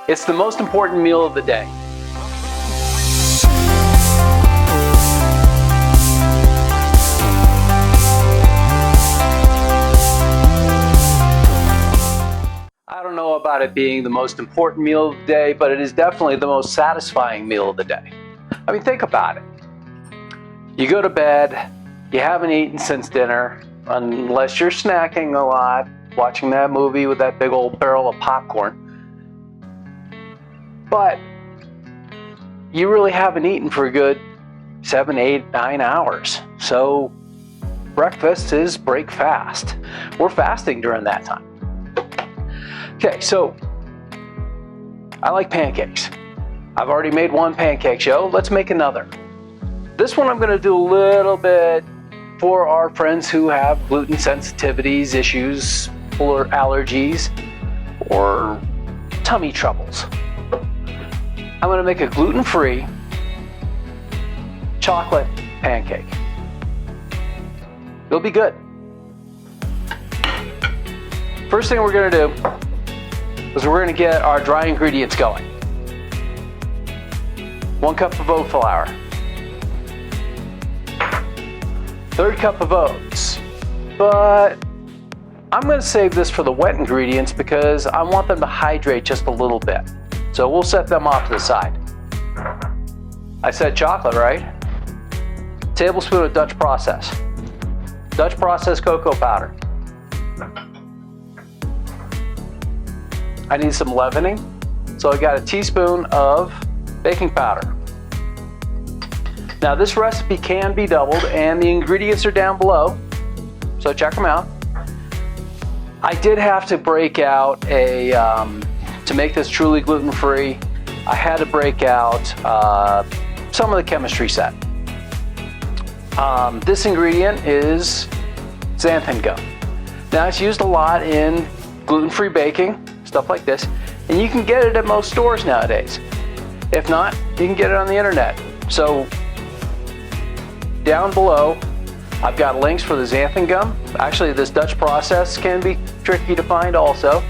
It's the most important meal of the day. I don't know about it being the most important meal of the day, but it is definitely the most satisfying meal of the day. I mean, think about it. You go to bed, you haven't eaten since dinner, unless you're snacking a lot, watching that movie with that big old barrel of popcorn. But you really haven't eaten for a good 7, 8, 9 hours. So breakfast is break fast. We're fasting during that time. Okay, so I like pancakes. I've already made one pancake show. Let's make another. This one I'm going to do a little bit for our friends who have gluten sensitivities, issues, or allergies, or tummy troubles. I'm going to make a gluten-free chocolate pancake. It'll be good. First thing we're going to do is we're going to get our dry ingredients going. 1 cup of oat flour. 1/3 cup of oats. But I'm going to save this for the wet ingredients because I want them to hydrate just a little bit. So we'll set them off to the side. I said chocolate, right? Tablespoon of Dutch process. Dutch process cocoa powder. I need some leavening, so I got a teaspoon of baking powder. Now this recipe can be doubled and the ingredients are down below, so check them out. I did have to break out to make this truly gluten-free, I had to break out some of the chemistry set. This ingredient is xanthan gum. Now it's used a lot in gluten-free baking, stuff like this, and you can get it at most stores nowadays. If not, you can get it on the internet. So down below, I've got links for the xanthan gum. Actually, this Dutch process can be tricky to find also,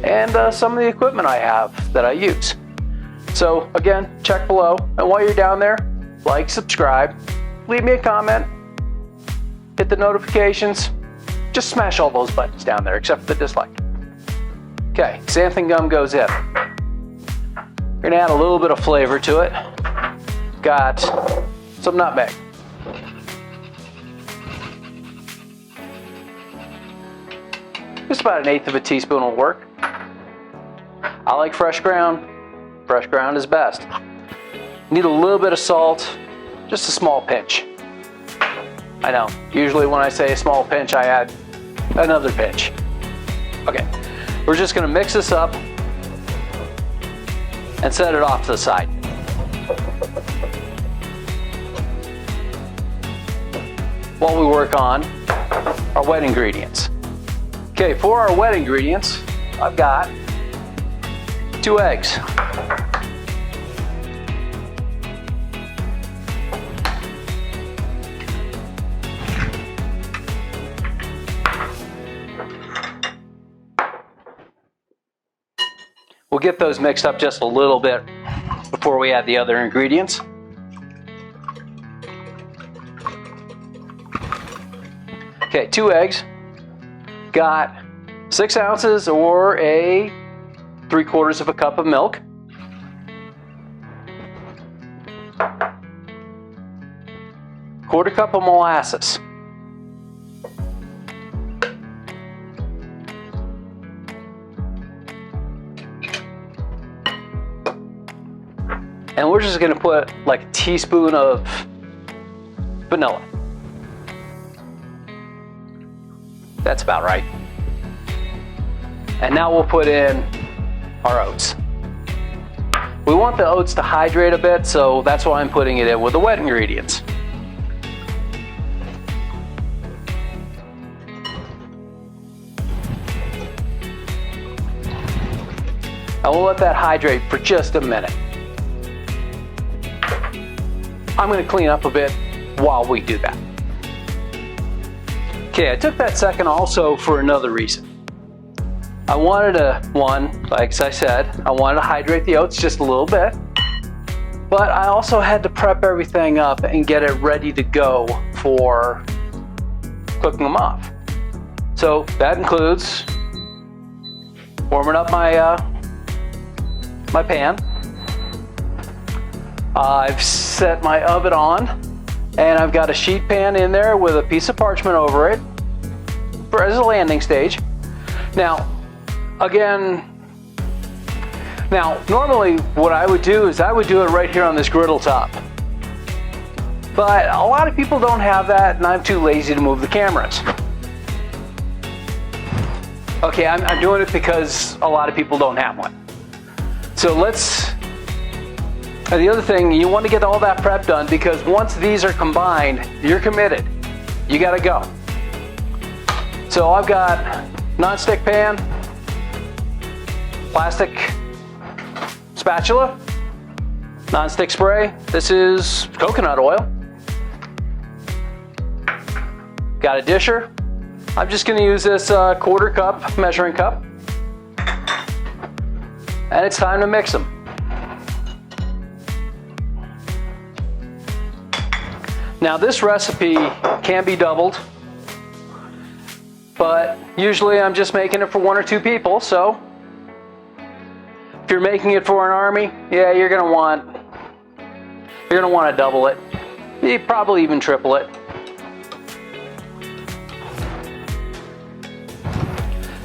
and some of the equipment I have that I use. So again, check below, and while you're down there, like, subscribe, leave me a comment, hit the notifications, just smash all those buttons down there except for the dislike. Okay, xanthan gum goes in. We're gonna add a little bit of flavor to it. Got some nutmeg. Just about 1/8 of a teaspoon will work. I like fresh ground. Fresh ground is best. Need a little bit of salt, just a small pinch. I know, usually when I say a small pinch, I add another pinch. Okay, we're just gonna mix this up and set it off to the side. While we work on our wet ingredients. Okay, for our wet ingredients, I've got 2 eggs. We'll get those mixed up just a little bit before we add the other ingredients. Okay, 2 eggs. Got 6 ounces or a 3/4 of a cup of milk. Quarter cup of molasses. And we're just going to put like a teaspoon of vanilla. That's about right. And now we'll put in our oats. We want the oats to hydrate a bit, so that's why I'm putting it in with the wet ingredients. And we'll let that hydrate for just a minute. I'm going to clean up a bit while we do that. Okay, I took that second also for another reason. I wanted like I said, I wanted to hydrate the oats just a little bit, but I also had to prep everything up and get it ready to go for cooking them off. So that includes warming up my my pan. I've set my oven on, and I've got a sheet pan in there with a piece of parchment over it as a landing stage. Now, normally what I would do is I would do it right here on this griddle top. But a lot of people don't have that, and I'm too lazy to move the cameras. Okay, I'm doing it because a lot of people don't have one. So the other thing, you want to get all that prep done, because once these are combined, you're committed. You gotta go. So I've got non-stick pan, plastic spatula, non-stick spray. This is coconut oil. Got a disher. I'm just gonna use this quarter cup measuring cup. And it's time to mix them. Now this recipe can be doubled, but usually I'm just making it for 1 or 2 people, so if you're making it for an army, yeah, you're gonna want to double it. You probably even triple it.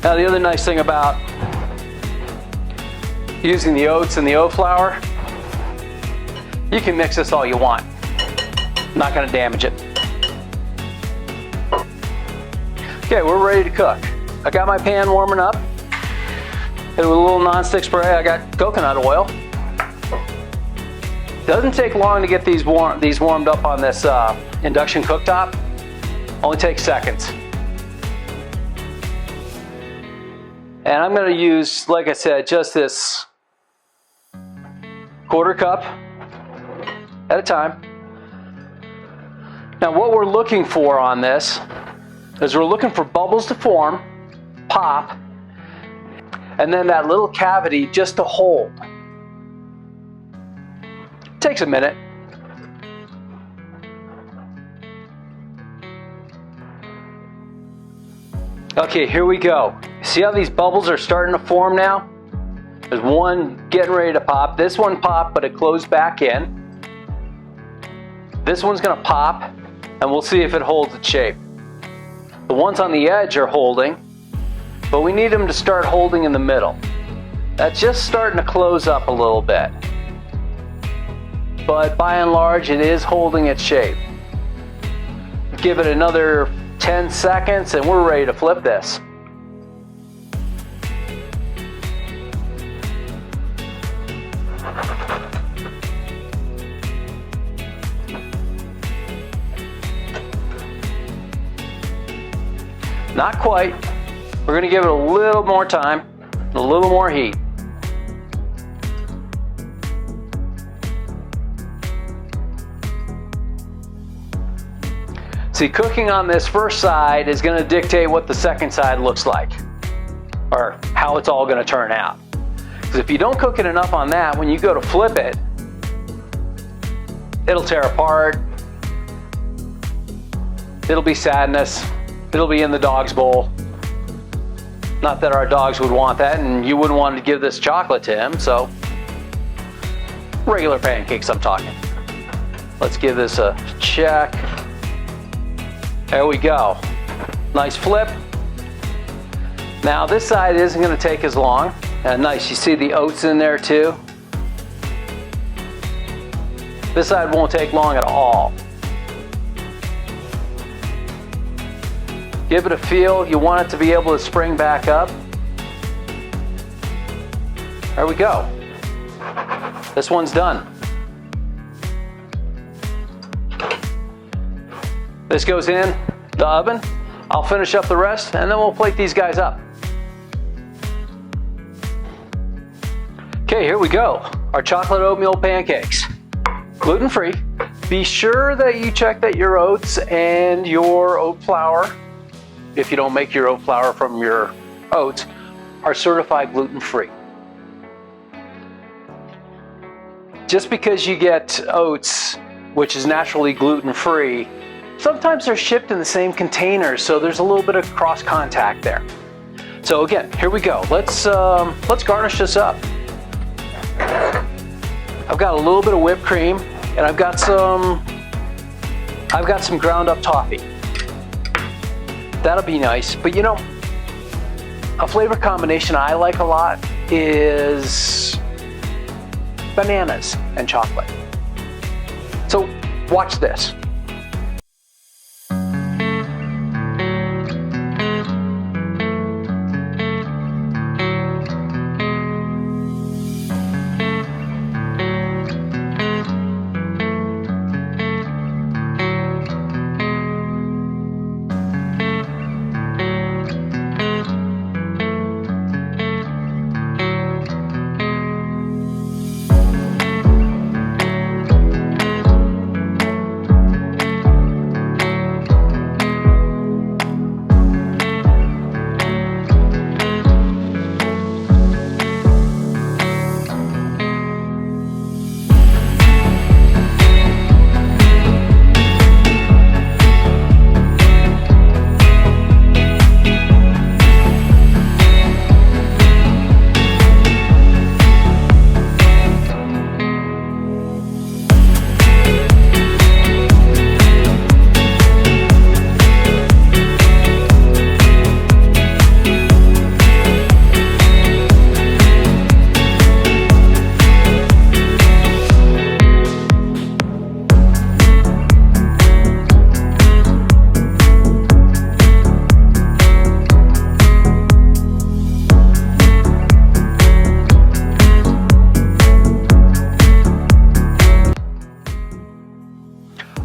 Now the other nice thing about using the oats and the oat flour, you can mix this all you want. Not going to damage it. Okay, we're ready to cook. I got my pan warming up. Hit it with a little non-stick spray. I got coconut oil. Doesn't take long to get these warmed up on this induction cooktop. Only takes seconds. And I'm going to use, like I said, just this quarter cup at a time. Now what we're looking for on this is we're looking for bubbles to form, pop, and then that little cavity just to hold. It takes a minute. Okay, here we go. See how these bubbles are starting to form now? There's one getting ready to pop. This one popped, but it closed back in. This one's gonna pop, and we'll see if it holds its shape. The ones on the edge are holding, but we need them to start holding in the middle. That's just starting to close up a little bit. But by and large, it is holding its shape. Give it another 10 seconds and we're ready to flip this. Not quite. We're going to give it a little more time, a little more heat. See, cooking on this first side is going to dictate what the second side looks like, or how it's all going to turn out. Because if you don't cook it enough on that, when you go to flip it, it'll tear apart. It'll be sadness. It'll be in the dog's bowl. Not that our dogs would want that, and you wouldn't want to give this chocolate to him, so regular pancakes I'm talking. Let's give this a check. There we go. Nice flip. Now this side isn't going to take as long. Nice, you see the oats in there too. This side won't take long at all. Give it a feel. You want it to be able to spring back up. There we go. This one's done. This goes in the oven. I'll finish up the rest and then we'll plate these guys up. Okay, here we go. Our chocolate oatmeal pancakes. Gluten-free. Be sure that you check that your oats and your oat flour, if you don't make your oat flour from your oats, are certified gluten-free. Just because you get oats, which is naturally gluten-free, sometimes they're shipped in the same containers, so there's a little bit of cross-contact there. So again, here we go. Let's garnish this up. I've got a little bit of whipped cream, and I've got some ground up toffee. That'll be nice. But you know, a flavor combination I like a lot is bananas and chocolate. So watch this.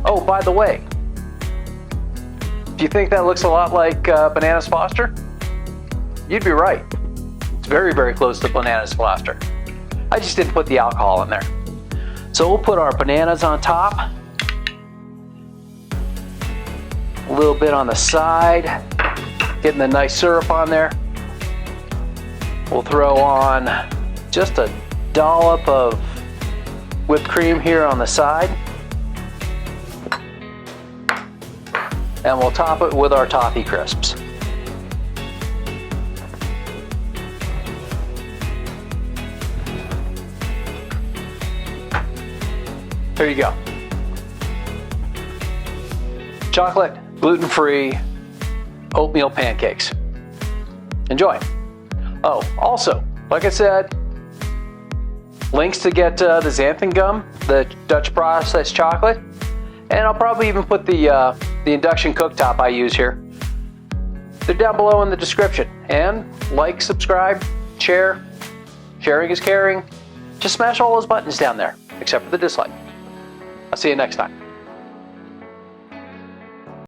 Oh, by the way, do you think that looks a lot like Bananas Foster? You'd be right. It's very, very close to Bananas Foster. I just didn't put the alcohol in there. So we'll put our bananas on top, a little bit on the side, getting the nice syrup on there. We'll throw on just a dollop of whipped cream here on the side. And we'll top it with our toffee crisps. There you go. Chocolate, gluten-free, oatmeal pancakes. Enjoy. Oh, also, like I said, links to get the Xanthan Gum, the Dutch processed chocolate, and I'll probably even put the Induction cooktop I use here. They're down below in the description. And like, subscribe, share. Sharing is caring. Just smash all those buttons down there, except for the dislike. I'll see you next time.